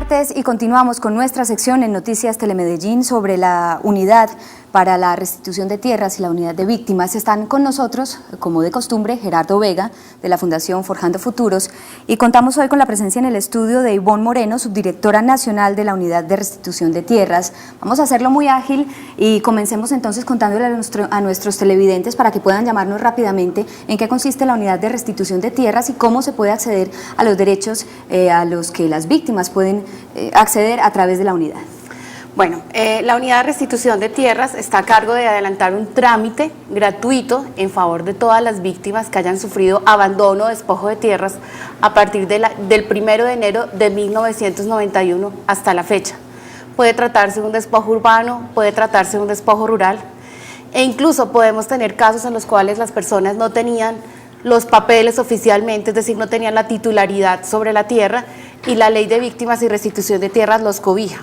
martes y continuamos con nuestra sección en Noticias Telemedellín sobre la unidad para la restitución de tierras y la unidad de víctimas. Están con nosotros, como de costumbre, Gerardo Vega, de la Fundación Forjando Futuros, y contamos hoy con la presencia en el estudio de Ivonne Moreno, subdirectora nacional de la Unidad de Restitución de Tierras. Vamos a hacerlo muy ágil y comencemos entonces contándole a nuestros televidentes para que puedan llamarnos rápidamente en qué consiste la Unidad de Restitución de Tierras y cómo se puede acceder a los derechos a los que las víctimas pueden acceder a través de la unidad. Bueno, la Unidad de Restitución de Tierras está a cargo de adelantar un trámite gratuito en favor de todas las víctimas que hayan sufrido abandono o despojo de tierras a partir del 1 de enero de 1991 hasta la fecha. Puede tratarse de un despojo urbano, puede tratarse de un despojo rural, e incluso podemos tener casos en los cuales las personas no tenían los papeles oficialmente, es decir, no tenían la titularidad sobre la tierra, y la Ley de Víctimas y Restitución de Tierras los cobija.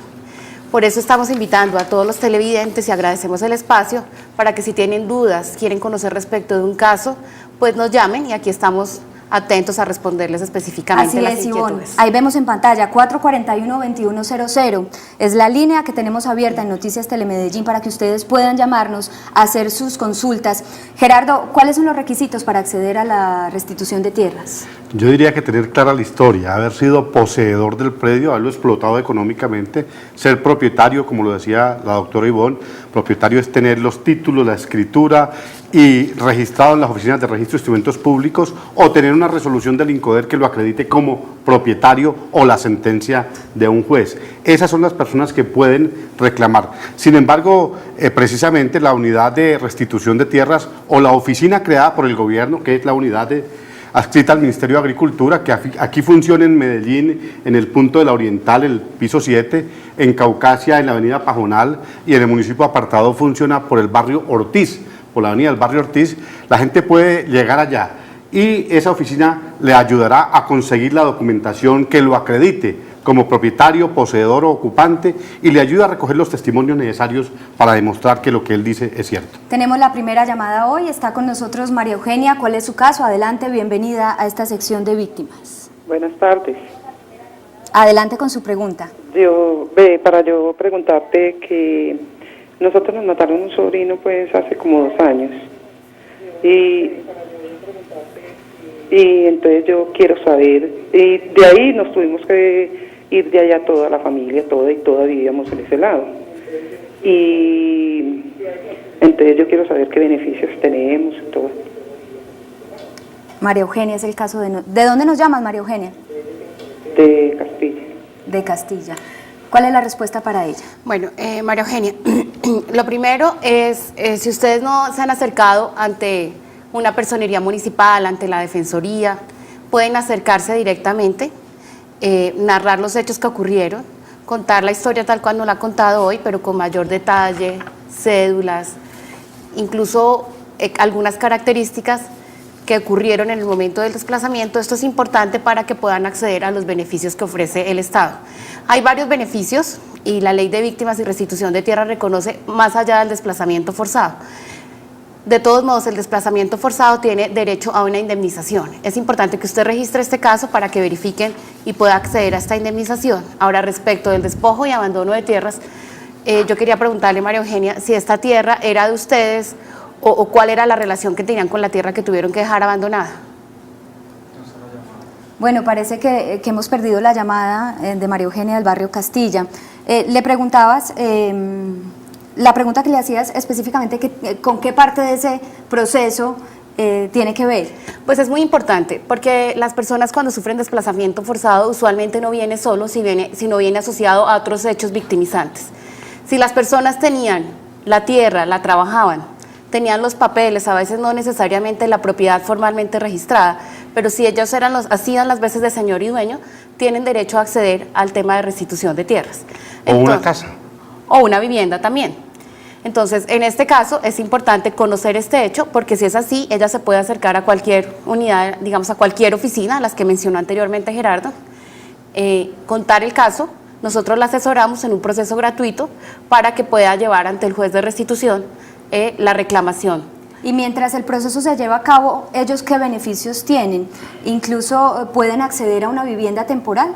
Por eso estamos invitando a todos los televidentes y agradecemos el espacio para que si tienen dudas, quieren conocer respecto de un caso, pues nos llamen y aquí estamos atentos a responderles específicamente las inquietudes. Ivonne. Ahí vemos en pantalla 441-2100, es la línea que tenemos abierta en Noticias Telemedellín para que ustedes puedan llamarnos a hacer sus consultas. Gerardo, ¿cuáles son los requisitos para acceder a la restitución de tierras? Yo diría que tener clara la historia, haber sido poseedor del predio, haberlo explotado económicamente, ser propietario, como lo decía la doctora Ivonne. Propietario es tener los títulos, la escritura y registrado en las oficinas de registro de instrumentos públicos, o tener una resolución del INCODER que lo acredite como propietario, o la sentencia de un juez. Esas son las personas que pueden reclamar. Sin embargo, precisamente la unidad de restitución de tierras o la oficina creada por el gobierno, que es la unidad adscrita al Ministerio de Agricultura, que aquí funciona en Medellín, en el punto de la Oriental, el piso 7, en Caucasia, en la avenida Pajonal, y en el municipio Apartado funciona por el barrio Ortiz, por la avenida del barrio Ortiz. La gente puede llegar allá y esa oficina le ayudará a conseguir la documentación que lo acredite como propietario, poseedor o ocupante, y le ayuda a recoger los testimonios necesarios para demostrar que lo que él dice es cierto. Tenemos la primera llamada hoy, está con nosotros María Eugenia. ¿Cuál es su caso? Adelante, bienvenida a esta sección de víctimas. Buenas tardes. Adelante con su pregunta. Para yo preguntarte que nosotros nos mataron un sobrino pues hace como 2 años, y entonces yo quiero saber, y de ahí nos tuvimos que ir de allá toda la familia, toda vivíamos en ese lado, y entonces yo quiero saber qué beneficios tenemos y todo. María Eugenia, es el caso de... ¿De dónde nos llamas, María Eugenia? De Castilla. De Castilla. ¿Cuál es la respuesta para ella? Bueno, María Eugenia, lo primero es, si ustedes no se han acercado ante una personería municipal, ante la defensoría, pueden acercarse directamente, narrar los hechos que ocurrieron, contar la historia tal cual nos la ha contado hoy, pero con mayor detalle, cédulas, incluso algunas características que ocurrieron en el momento del desplazamiento. Esto es importante para que puedan acceder a los beneficios que ofrece el Estado. Hay varios beneficios y la Ley de Víctimas y Restitución de Tierra reconoce más allá del desplazamiento forzado. De todos modos, el desplazamiento forzado tiene derecho a una indemnización. Es importante que usted registre este caso para que verifiquen y pueda acceder a esta indemnización. Ahora, respecto del despojo y abandono de tierras, yo quería preguntarle, María Eugenia, si esta tierra era de ustedes o cuál era la relación que tenían con la tierra que tuvieron que dejar abandonada. Bueno, parece que hemos perdido la llamada de María Eugenia del barrio Castilla. Le preguntabas... La pregunta que le hacías específicamente, ¿con qué parte de ese proceso tiene que ver? Pues es muy importante, porque las personas cuando sufren desplazamiento forzado usualmente no viene solo, sino viene asociado a otros hechos victimizantes. Si las personas tenían la tierra, la trabajaban, tenían los papeles, a veces no necesariamente la propiedad formalmente registrada, pero si ellos hacían las veces de señor y dueño, tienen derecho a acceder al tema de restitución de tierras. O una casa. O una vivienda también. Entonces, en este caso es importante conocer este hecho, porque si es así, ella se puede acercar a cualquier unidad, digamos a cualquier oficina, a las que mencionó anteriormente Gerardo, contar el caso. Nosotros la asesoramos en un proceso gratuito para que pueda llevar ante el juez de restitución la reclamación. Y mientras el proceso se lleva a cabo, ¿ellos qué beneficios tienen? ¿Incluso pueden acceder a una vivienda temporal?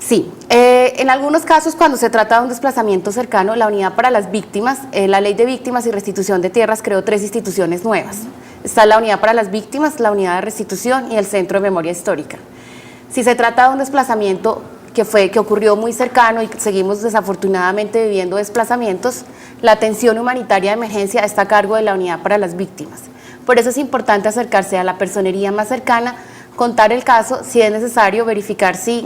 Sí, en algunos casos cuando se trata de un desplazamiento cercano, la Unidad para las Víctimas, la Ley de Víctimas y Restitución de Tierras creó 3 instituciones nuevas. Está la Unidad para las Víctimas, la Unidad de Restitución y el Centro de Memoria Histórica. Si se trata de un desplazamiento que ocurrió muy cercano y seguimos desafortunadamente viviendo desplazamientos, la atención humanitaria de emergencia está a cargo de la Unidad para las Víctimas. Por eso es importante acercarse a la personería más cercana, contar el caso, si es necesario verificar si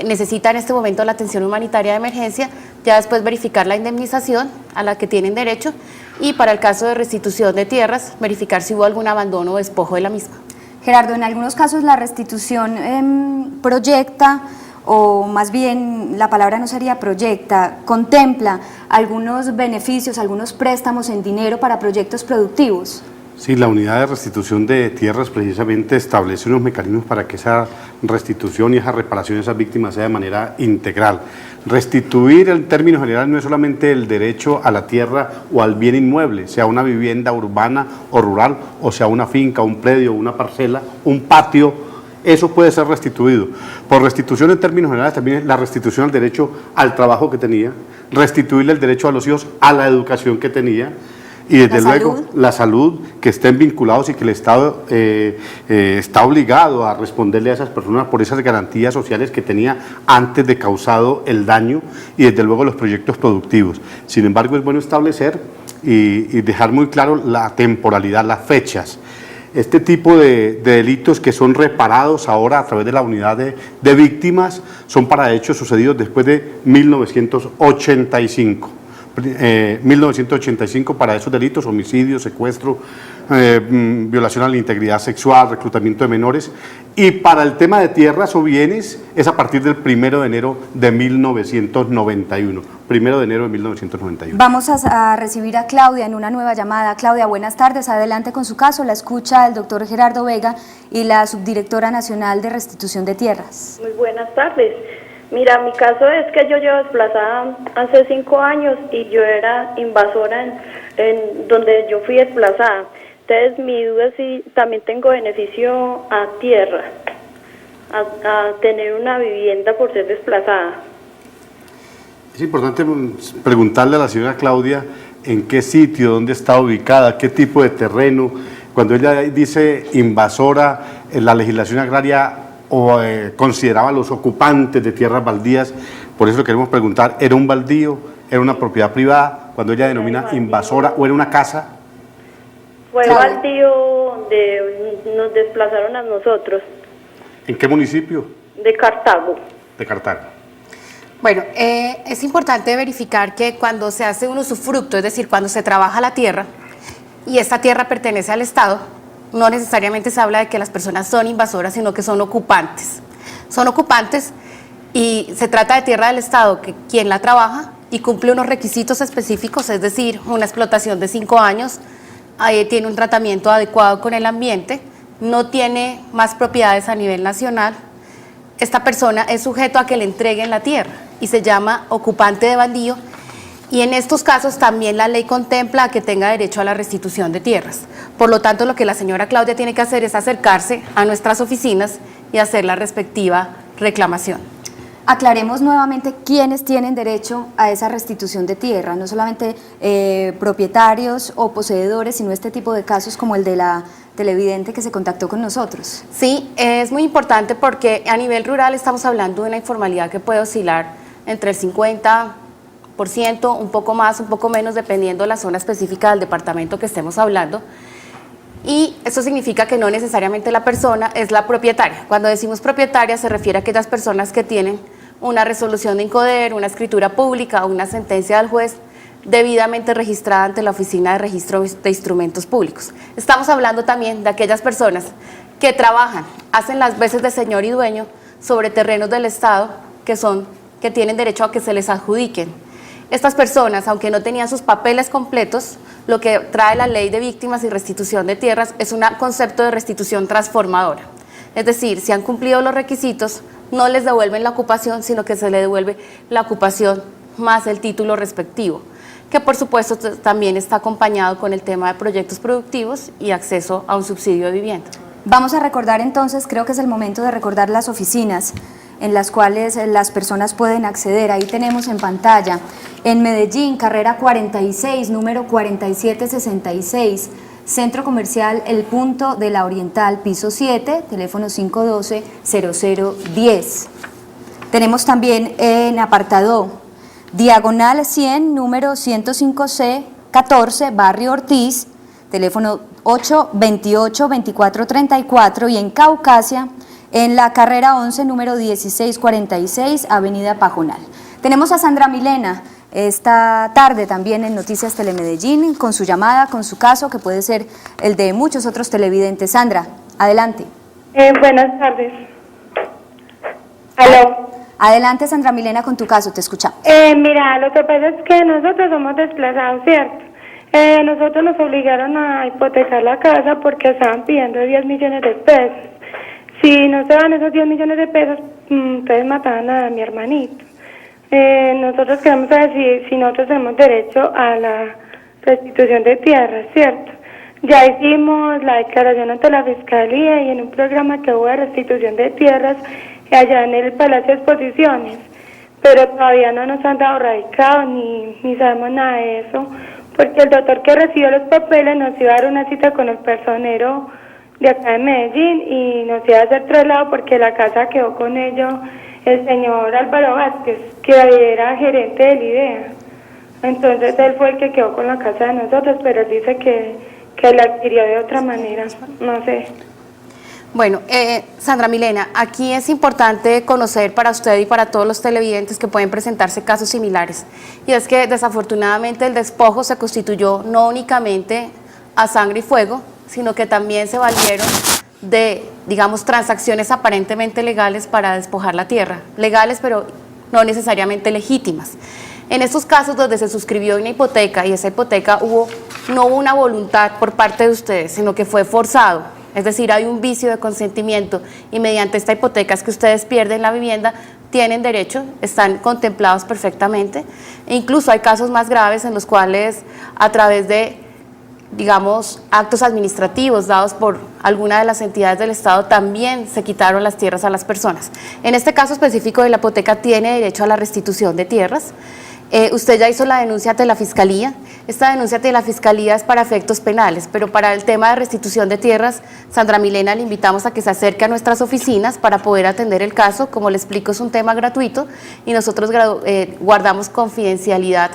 necesita en este momento la atención humanitaria de emergencia, ya después verificar la indemnización a la que tienen derecho y para el caso de restitución de tierras, verificar si hubo algún abandono o despojo de la misma. Gerardo, en algunos casos la restitución proyecta, o más bien la palabra no sería proyecta, contempla algunos beneficios, algunos préstamos en dinero para proyectos productivos. Sí, la unidad de restitución de tierras precisamente establece unos mecanismos para que esa restitución y esa reparación de esas víctimas sea de manera integral. Restituir en términos generales no es solamente el derecho a la tierra o al bien inmueble, sea una vivienda urbana o rural, o sea una finca, un predio, una parcela, un patio. Eso puede ser restituido. Por restitución en términos generales también es la restitución al derecho al trabajo que tenía, restituirle el derecho a los hijos a la educación que tenía y desde luego la salud, que estén vinculados y que el Estado está obligado a responderle a esas personas por esas garantías sociales que tenía antes de causado el daño y desde luego los proyectos productivos. Sin embargo, es bueno establecer y dejar muy claro la temporalidad, las fechas. Este tipo de delitos que son reparados ahora a través de la unidad de víctimas son para hechos sucedidos después de 1985. 1985 para esos delitos, homicidio, secuestro, violación a la integridad sexual, reclutamiento de menores, y para el tema de tierras o bienes es a partir del 1 de enero de 1991. 1 de enero de 1991. Vamos a recibir a Claudia en una nueva llamada. Claudia, buenas tardes, adelante con su caso. La escucha el doctor Gerardo Vega y la subdirectora nacional de restitución de tierras. Muy buenas tardes. Mira, mi caso es que yo llevo desplazada hace 5 años y yo era invasora en donde yo fui desplazada. Entonces mi duda es si también tengo beneficio a tierra, a tener una vivienda por ser desplazada. Es importante preguntarle a la señora Claudia en qué sitio, dónde está ubicada, qué tipo de terreno. Cuando ella dice invasora, la legislación agraria consideraba a los ocupantes de tierras baldías, por eso le queremos preguntar, ¿era un baldío, era una propiedad privada, cuando ella denomina invasora, o era una casa? Fue baldío donde nos desplazaron a nosotros. ¿En qué municipio? De Cartago. De Cartago. Bueno, es importante verificar que cuando se hace un usufructo, es decir, cuando se trabaja la tierra y esta tierra pertenece al Estado, no necesariamente se habla de que las personas son invasoras, sino que son ocupantes. Son ocupantes y se trata de tierra del Estado, que quien la trabaja y cumple unos requisitos específicos, es decir, una explotación de 5 años, tiene un tratamiento adecuado con el ambiente, no tiene más propiedades a nivel nacional. Esta persona es sujeto a que le entreguen la tierra y se llama ocupante de baldío. Y en estos casos también la ley contempla que tenga derecho a la restitución de tierras. Por lo tanto, lo que la señora Claudia tiene que hacer es acercarse a nuestras oficinas y hacer la respectiva reclamación. Aclaremos nuevamente quiénes tienen derecho a esa restitución de tierra, no solamente propietarios o poseedores, sino este tipo de casos como el de la televidente que se contactó con nosotros. Sí, es muy importante porque a nivel rural estamos hablando de una informalidad que puede oscilar entre el 50%, un poco más, un poco menos, dependiendo de la zona específica del departamento que estemos hablando. Y eso significa que no necesariamente la persona es la propietaria. Cuando decimos propietaria se refiere a aquellas personas que tienen una resolución de INCODER, una escritura pública o una sentencia del juez debidamente registrada ante la Oficina de Registro de Instrumentos Públicos. Estamos hablando también de aquellas personas que trabajan, hacen las veces de señor y dueño sobre terrenos del Estado que tienen derecho a que se les adjudiquen. Estas personas, aunque no tenían sus papeles completos, lo que trae la Ley de Víctimas y Restitución de Tierras es un concepto de restitución transformadora. Es decir, si han cumplido los requisitos, no les devuelven la ocupación, sino que se le devuelve la ocupación más el título respectivo, que por supuesto también está acompañado con el tema de proyectos productivos y acceso a un subsidio de vivienda. Vamos a recordar entonces, creo que es el momento de recordar las oficinas. en las cuales las personas pueden acceder. Ahí tenemos en pantalla, en Medellín, carrera 46, número 4766, Centro Comercial El Punto de la Oriental, piso 7, teléfono 512-0010. Tenemos también en apartado, diagonal 100, número 105C, 14, Barrio Ortiz, teléfono 828-2434, y en Caucasia, en la carrera 11, número 1646, Avenida Pajonal. Tenemos a Sandra Milena esta tarde también en Noticias Telemedellín, con su llamada, con su caso, que puede ser el de muchos otros televidentes. Sandra, adelante. Buenas tardes. ¿Aló? Adelante, Sandra Milena, con tu caso, te escuchamos. Mira, lo que pasa es que nosotros somos desplazados, ¿cierto? Nosotros nos obligaron a hipotecar la casa porque estaban pidiendo 10 millones de pesos. Si no se dan esos 10 millones de pesos, entonces mataban a mi hermanito. Nosotros queremos saber si nosotros tenemos derecho a la restitución de tierras, ¿cierto? Ya hicimos la declaración ante la Fiscalía y en un programa que hubo de restitución de tierras allá en el Palacio de Exposiciones, pero todavía no nos han dado radicado ni sabemos nada de eso, porque el doctor que recibió los papeles nos iba a dar una cita con el personero de acá de Medellín y nos iba a hacer traslado porque la casa quedó con ellos el señor Álvaro Vázquez, que era gerente del IDEA. Entonces él fue el que quedó con la casa de nosotros, pero él dice que la adquirió de otra manera, no sé. Bueno, Sandra Milena, aquí es importante conocer para usted y para todos los televidentes que pueden presentarse casos similares. Y es que desafortunadamente el despojo se constituyó no únicamente a sangre y fuego, sino que también se valieron de, digamos, transacciones aparentemente legales para despojar la tierra. Legales, pero no necesariamente legítimas. En estos casos donde se suscribió una hipoteca y esa hipoteca no hubo una voluntad por parte de ustedes, sino que fue forzado. Es decir, hay un vicio de consentimiento y mediante esta hipoteca es que ustedes pierden la vivienda, tienen derecho, están contemplados perfectamente. E incluso hay casos más graves en los cuales a través de, digamos, actos administrativos dados por alguna de las entidades del Estado también se quitaron las tierras a las personas. En este caso específico de la hipoteca tiene derecho a la restitución de tierras. Usted ya hizo la denuncia ante la Fiscalía. Esta denuncia ante la Fiscalía es para efectos penales, pero para el tema de restitución de tierras, Sandra Milena, le invitamos a que se acerque a nuestras oficinas para poder atender el caso. Como le explico, es un tema gratuito y nosotros guardamos confidencialidad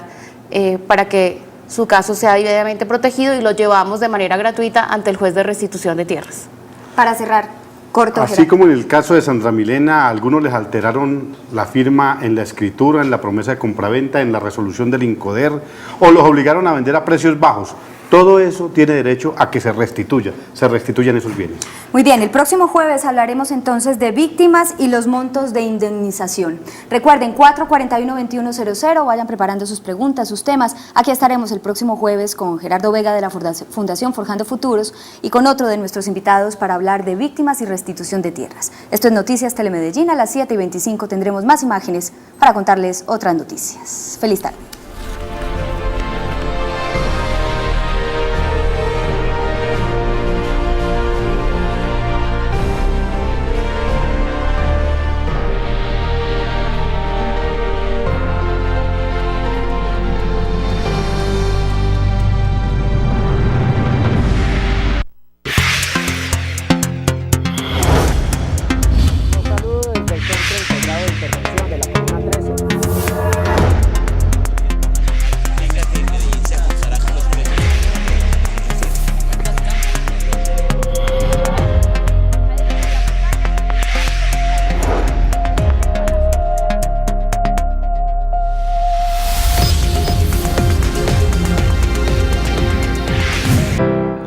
para que su caso sea debidamente protegido y lo llevamos de manera gratuita ante el juez de restitución de tierras. Para cerrar, corto, Así Gerardo. como en el caso de Sandra Milena, a algunos les alteraron la firma en la escritura, en la promesa de compraventa, en la resolución del INCODER, o los obligaron a vender a precios bajos. Todo eso tiene derecho a que se restituyan esos bienes. Muy bien, el próximo jueves hablaremos entonces de víctimas y los montos de indemnización. Recuerden, 441-2100, vayan preparando sus preguntas, sus temas. Aquí estaremos el próximo jueves con Gerardo Vega de la Fundación Forjando Futuros y con otro de nuestros invitados para hablar de víctimas y restitución de tierras. Esto es Noticias Telemedellín. A las 7:25 tendremos más imágenes para contarles otras noticias. Feliz tarde.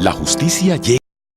La justicia llega.